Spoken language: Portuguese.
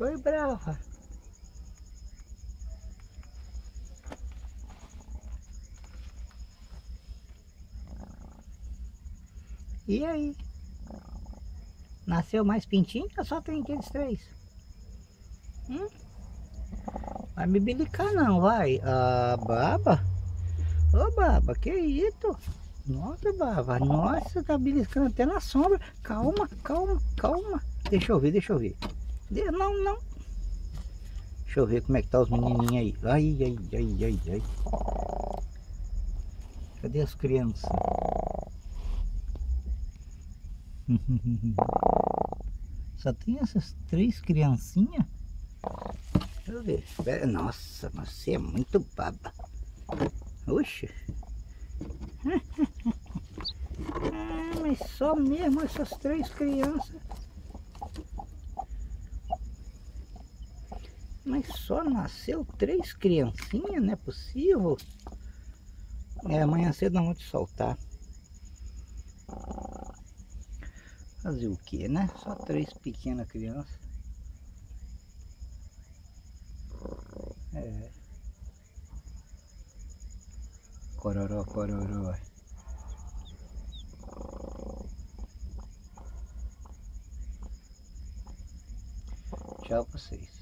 Oi, brava. E aí? Nasceu mais pintinho ou só tem aqueles três? Hum? Vai me bilicar não, vai. Ah, baba. Ô, baba, que isso? Nossa, baba. Nossa, tá beliscando até na sombra. Calma, calma, calma. Deixa eu ver, deixa eu ver. Não, não. Deixa eu ver como é que tá os menininhos aí. Ai, ai, ai, ai, ai. Cadê as crianças? Só tem essas três criancinhas? Deixa eu ver. Nossa, você é muito baba. Oxe. Mas só mesmo essas três crianças. Mas só nasceu três criancinhas? Não é possível? É, amanhã cedo nós vamos te soltar. Fazer o que, né? Só três pequenas crianças. É. Cororó, cororó. Tchau pra vocês.